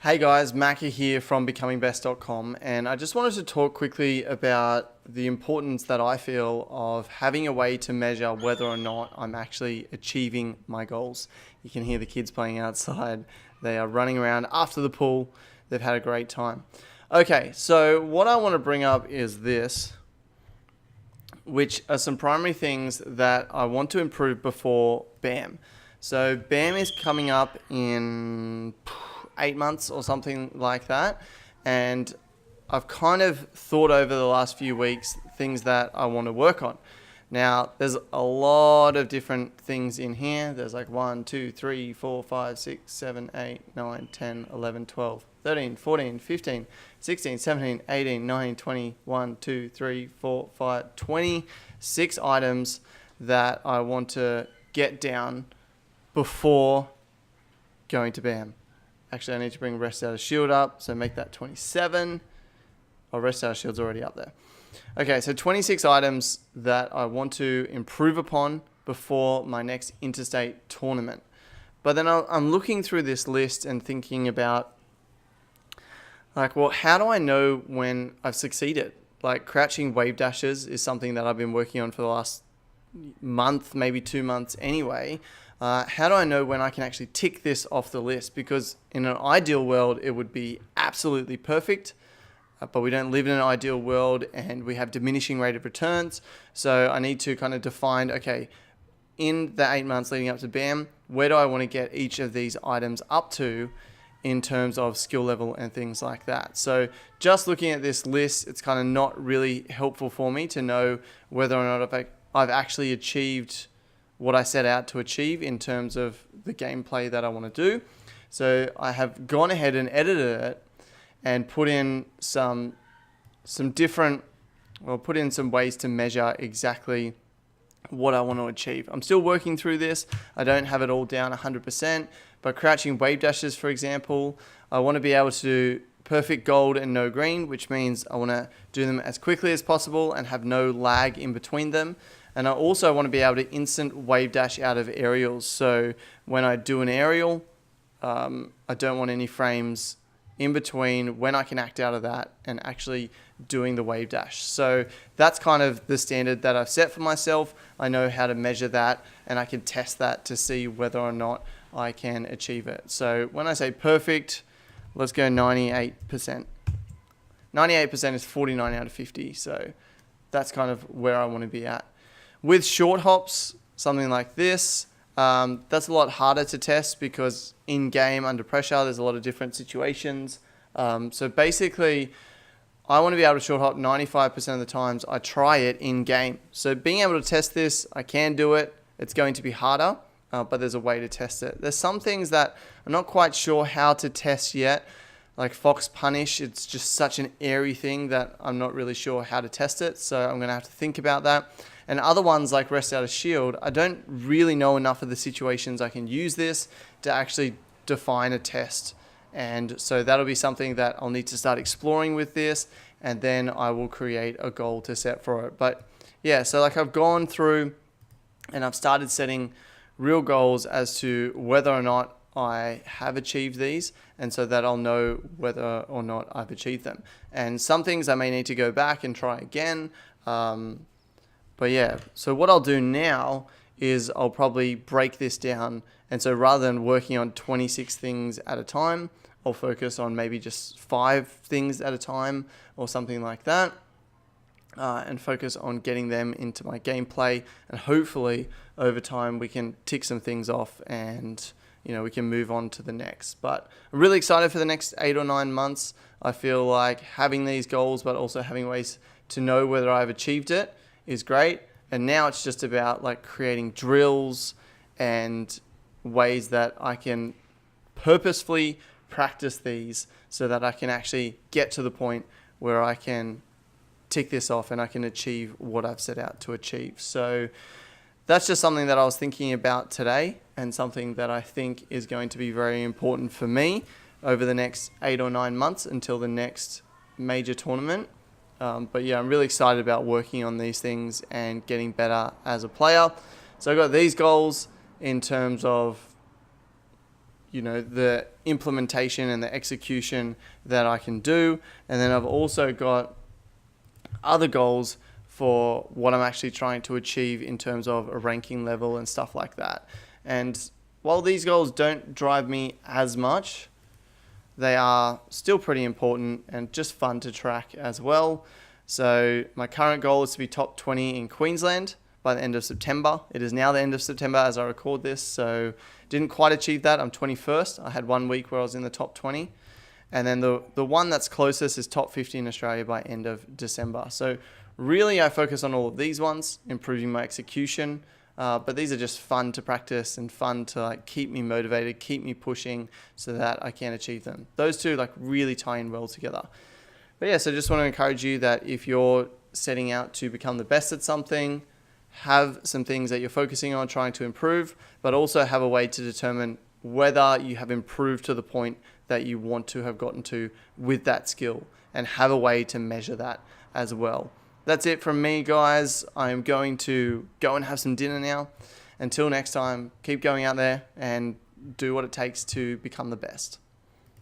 Hey guys, Macca here from becomingbest.com, and I just wanted to talk quickly about the importance that I feel of having a way to measure whether or not I'm actually achieving my goals. You can hear the kids playing outside. They are running around after the pool. They've had a great time. Okay, so what I want to bring up is this, which are some primary things that I want to improve before BAM. So BAM is coming up in 8 months or something like that, and I've kind of thought over the last few weeks things that I want to work on. Now there's a lot of different things in here. There's like 1 2 3 4 5 6 7 8 9 10 11 12 13 14 15 16 17 18 19 20 1 2 3 4 5 26 items that I want to get down before going to BAM. Actually, I need to bring Rest Out of Shield up, so make that 27. Oh, Rest Out of Shield's already up there. Okay, so 26 items that I want to improve upon before my next interstate tournament. But then I'm looking through this list and thinking about, like, well, how do I know when I've succeeded? Like, crouching wave dashes is something that I've been working on for the last month, maybe 2 months anyway. How do I know when I can actually tick this off the list? Because in an ideal world, it would be absolutely perfect, but we don't live in an ideal world and we have diminishing rate of returns. So I need to kind of define, okay, in the 8 months leading up to BAM, where do I want to get each of these items up to in terms of skill level and things like that. So just looking at this list, it's kind of not really helpful for me to know whether or not I've actually achieved what I set out to achieve in terms of the gameplay that I want to do. So I have gone ahead and edited it and put in some ways to measure exactly what I want to achieve. I'm still working through this. I don't have it all down 100%, but crouching wave dashes, for example, I want to be able to do perfect gold and no green, which means I want to do them as quickly as possible and have no lag in between them. And I also want to be able to instant wave dash out of aerials. So when I do an aerial, I don't want any frames in between when I can act out of that and actually doing the wave dash. So that's kind of the standard that I've set for myself. I know how to measure that and I can test that to see whether or not I can achieve it. So when I say perfect, let's go 98%. 98% is 49 out of 50. So that's kind of where I want to be at. With short hops, something like this, that's a lot harder to test because in-game, under pressure, there's a lot of different situations. So basically, I want to be able to short hop 95% of the times I try it in-game. So being able to test this, I can do it. It's going to be harder, but there's a way to test it. There's some things that I'm not quite sure how to test yet, like Fox Punish. It's just such an airy thing that I'm not really sure how to test it. So I'm going to have to think about that. And other ones like Rest Out of Shield, I don't really know enough of the situations I can use this to actually define a test. And so that'll be something that I'll need to start exploring with this, and then I will create a goal to set for it. But yeah, so like I've gone through and I've started setting real goals as to whether or not I have achieved these, and so that I'll know whether or not I've achieved them. And some things I may need to go back and try again. But yeah, so what I'll do now is I'll probably break this down. And so rather than working on 26 things at a time, I'll focus on maybe just 5 things at a time or something like that. And focus on getting them into my gameplay. And hopefully over time we can tick some things off and we can move on to the next. But I'm really excited for the next 8 or 9 months. I feel like having these goals, but also having ways to know whether I've achieved it is great. And now it's just about like creating drills and ways that I can purposefully practice these so that I can actually get to the point where I can tick this off and I can achieve what I've set out to achieve. So that's just something that I was thinking about today, and something that I think is going to be very important for me over the next 8 or 9 months until the next major tournament. But yeah, I'm really excited about working on these things and getting better as a player. So I've got these goals in terms of the implementation and the execution that I can do. And then I've also got other goals for what I'm actually trying to achieve in terms of a ranking level and stuff like that. And while these goals don't drive me as much, they are still pretty important and just fun to track as well. So my current goal is to be top 20 in Queensland by the end of September. It is now the end of September as I record this, so didn't quite achieve that. I'm 21st. I had 1 week where I was in the top 20. And then the one that's closest is top 50 in Australia by end of December. So really I focus on all of these ones, improving my execution. But these are just fun to practice and fun to keep me motivated, keep me pushing so that I can achieve them. Those two really tie in well together. But yeah, so just want to encourage you that if you're setting out to become the best at something, have some things that you're focusing on trying to improve, but also have a way to determine whether you have improved to the point that you want to have gotten to with that skill, and have a way to measure that as well. That's it from me, guys. I'm going to go and have some dinner now. Until next time, keep going out there and do what it takes to become the best.